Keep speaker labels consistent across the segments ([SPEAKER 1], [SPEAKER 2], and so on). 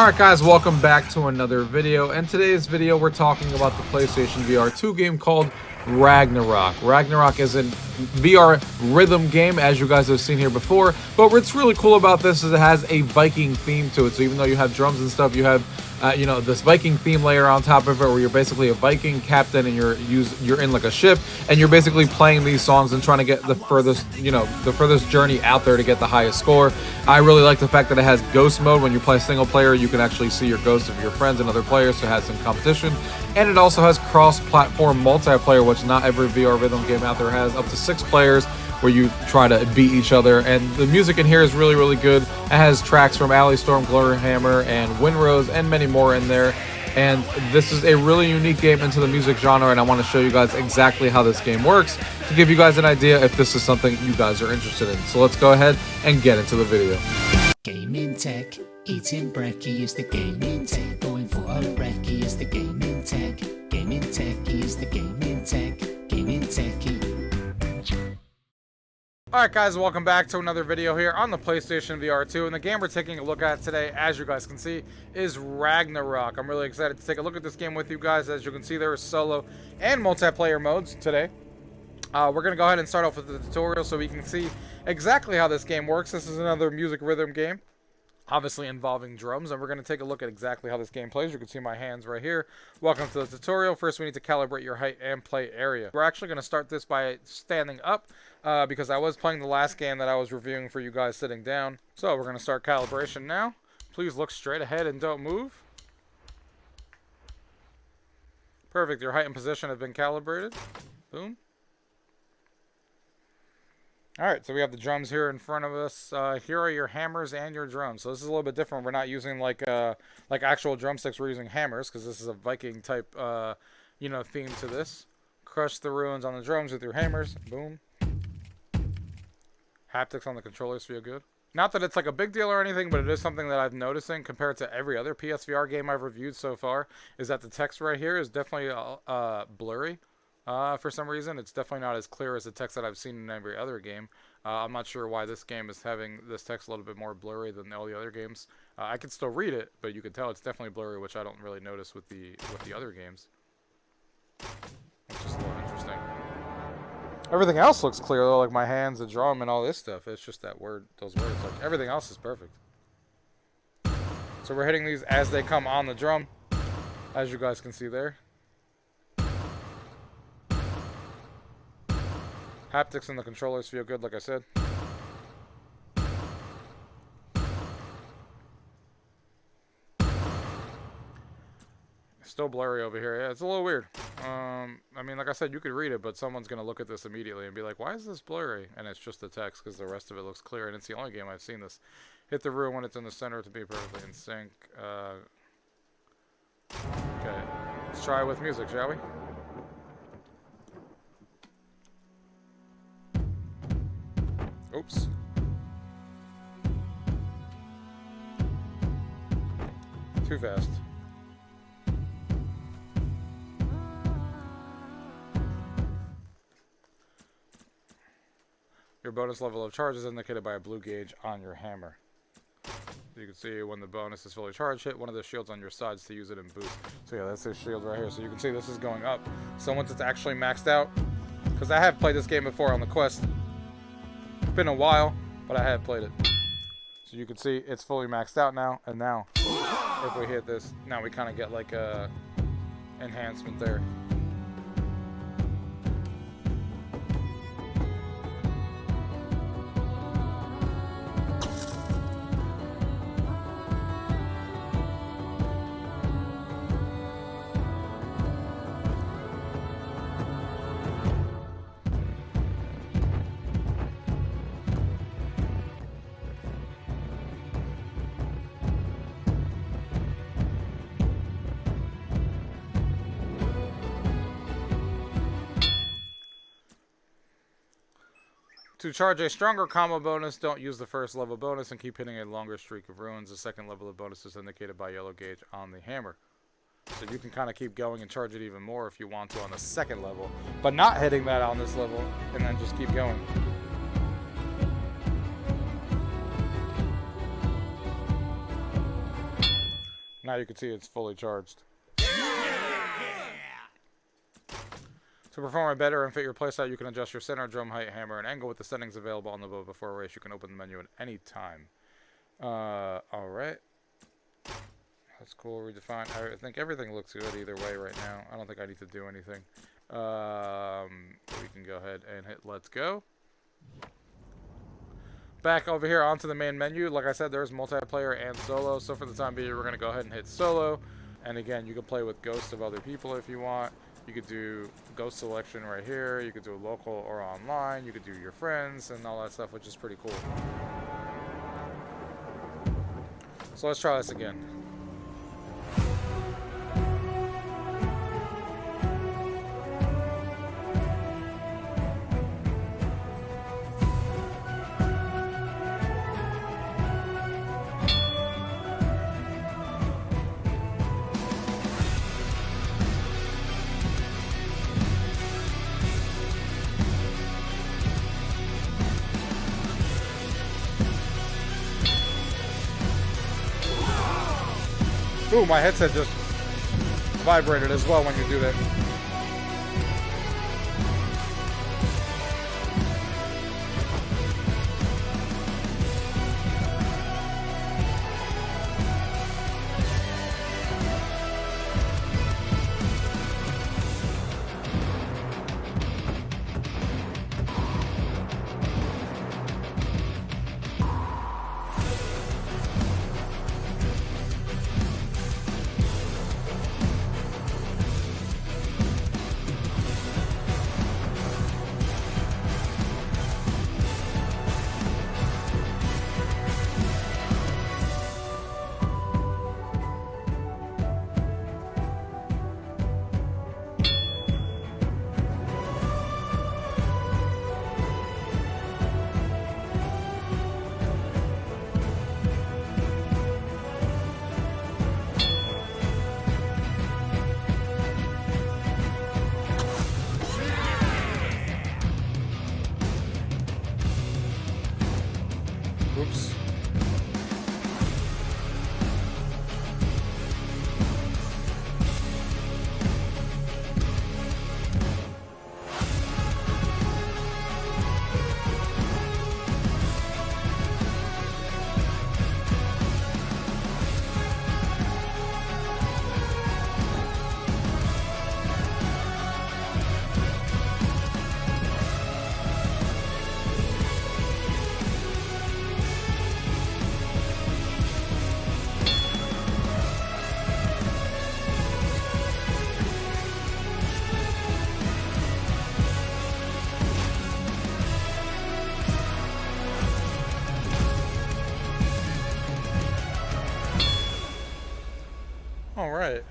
[SPEAKER 1] Alright guys, welcome back to another video. In today's video we're talking about the PlayStation VR2 game called Ragnarock. Ragnarock is a VR rhythm game, as you guys have seen here before, but what's really cool about this is it has a Viking theme to it. So even though you have drums and stuff, you have this Viking theme layer on top of it, where you're basically a Viking captain and you're in like a ship, and you're basically playing these songs and trying to get the furthest journey out there to get the highest score. I really like the fact that it has ghost mode. When you play single player, you can actually see your ghosts of your friends and other players, so it has some competition. And it also has cross-platform multiplayer, which not every VR rhythm game out there has, up to 6 players, where you try to beat each other. And the music in here is really, really good. It has tracks from Alley Storm, Gloryhammer, and Windrose, and many more in there. And this is a really unique game into the music genre, and I want to show you guys exactly how this game works to give you guys an idea if this is something you guys are interested in. So let's go ahead and get into the video.
[SPEAKER 2] Gaming tech, eating brekkie is the gaming tech. Going for a brekkie is the gaming tech. Gaming techie is the gaming tech. Gaming techie.
[SPEAKER 1] Alright guys, welcome back to another video here on the PlayStation VR2, and the game we're taking a look at today, as you guys can see, is Ragnarock. I'm really excited to take a look at this game with you guys. As you can see, there is solo and multiplayer modes today. We're going to go ahead and start off with the tutorial so we can see exactly how this game works. This is another music rhythm game, obviously involving drums, and we're going to take a look at exactly how this game plays. You can see my hands right here. Welcome to the tutorial. First, we need to calibrate your height and play area. We're actually going to start this by standing up, because I was playing the last game that I was reviewing for you guys sitting down. So we're going to start calibration now. Please look straight ahead and don't move. Perfect. Your height and position have been calibrated. Boom. Alright, so we have the drums here in front of us. Here are your hammers and your drums. So this is a little bit different. We're not using like actual drumsticks. We're using hammers because this is a Viking type theme to this. Crush the ruins on the drums with your hammers. Boom. Haptics on the controllers feel good. Not that it's like a big deal or anything, but it is something that I'm noticing compared to every other PSVR game I've reviewed so far, is that the text right here is definitely blurry. For some reason, it's definitely not as clear as the text that I've seen in every other game. I'm not sure why this game is having this text a little bit more blurry than all the other games. I can still read it, but you can tell it's definitely blurry, which I don't really notice with the other games. It's just a little interesting. Everything else looks clear though, like my hands, the drum, and all this stuff. It's just those words. Like everything else is perfect. So we're hitting these as they come on the drum, as you guys can see there. Haptics and the controllers feel good, like I said. Still blurry over here. Yeah, it's a little weird. I mean, like I said, you could read it, but someone's going to look at this immediately and be like, why is this blurry? And it's just the text, because the rest of it looks clear, and it's the only game I've seen this. Hit the ruin when it's in the center to be perfectly in sync. Okay. Let's try with music, shall we? Oops. Too fast. Your bonus level of charge is indicated by a blue gauge on your hammer. You can see when the bonus is fully charged, hit one of the shields on your sides to use it in boost. So yeah, that's the shield right here. So you can see this is going up. So once it's actually maxed out, because I have played this game before on the Quest. It's been a while, but I have played it. So you can see it's fully maxed out now, and now if we hit this, now we kind of get like a enhancement there. To charge a stronger combo bonus, don't use the first level bonus and keep hitting a longer streak of ruins. The second level of bonus is indicated by yellow gauge on the hammer. So you can kind of keep going and charge it even more if you want to on the second level, but not hitting that on this level, and then just keep going. Now you can see it's fully charged. To perform a better and fit your playstyle, you can adjust your center, drum height, hammer, and angle with the settings available on the boat before a race. You can open the menu at any time. Alright. That's cool. Redefine. I think everything looks good either way right now. I don't think I need to do anything. We can go ahead and hit let's go. Back over here onto the main menu. Like I said, there's multiplayer and solo. So for the time being, we're going to go ahead and hit solo. And again, you can play with ghosts of other people if you want. You could do ghost selection right here. You could do local or online. You could do your friends and all that stuff, which is pretty cool. So let's try this again. Ooh, my headset just vibrated as well when you do that. Oops. All right.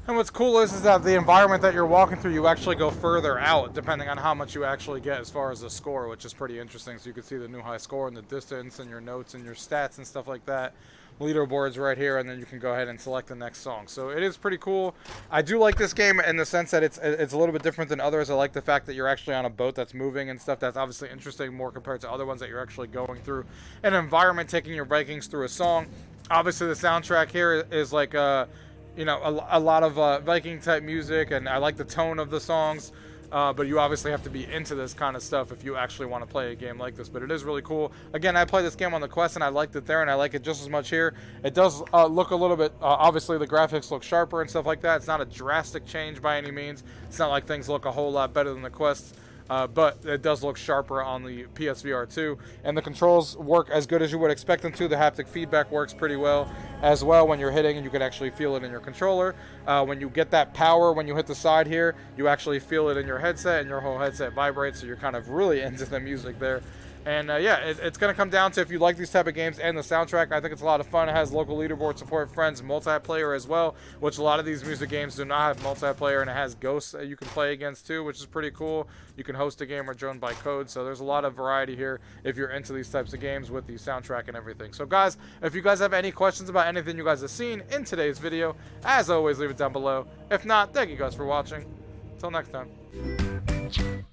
[SPEAKER 1] And what's cool is that the environment that you're walking through, you actually go further out depending on how much you actually get as far as the score, which is pretty interesting. So you can see the new high score and the distance and your notes and your stats and stuff like that. Leaderboards right here, and then you can go ahead and select the next song. So it is pretty cool. I do like this game in the sense that it's a little bit different than others. I like the fact that you're actually on a boat that's moving and stuff. That's obviously interesting more compared to other ones that you're actually going through an environment, taking your Vikings through a song. Obviously, the soundtrack here is like, you know, a lot of Viking type music, and I like the tone of the songs. But you obviously have to be into this kind of stuff if you actually want to play a game like this. But it is really cool. Again, I play this game on the Quest, and I liked it there, and I like it just as much here. It does look a little bit, obviously the graphics look sharper and stuff like that. It's not a drastic change by any means. It's not like things look a whole lot better than the Quest. But it does look sharper on the PSVR2, and the controls work as good as you would expect them to. The haptic feedback works pretty well as well when you're hitting, and you can actually feel it in your controller. When you get that power, when you hit the side here, you actually feel it in your headset, and your whole headset vibrates, so you're kind of really into the music there. And yeah, it's going to come down to if you like these type of games and the soundtrack. I think it's a lot of fun. It has local leaderboard support, friends, multiplayer as well, which a lot of these music games do not have multiplayer, and it has ghosts that you can play against too, which is pretty cool. You can host a game or join by code, so there's a lot of variety here if you're into these types of games with the soundtrack and everything. So guys, if you guys have any questions about anything you guys have seen in today's video, as always, leave it down below. If not, thank you guys for watching. Until next time.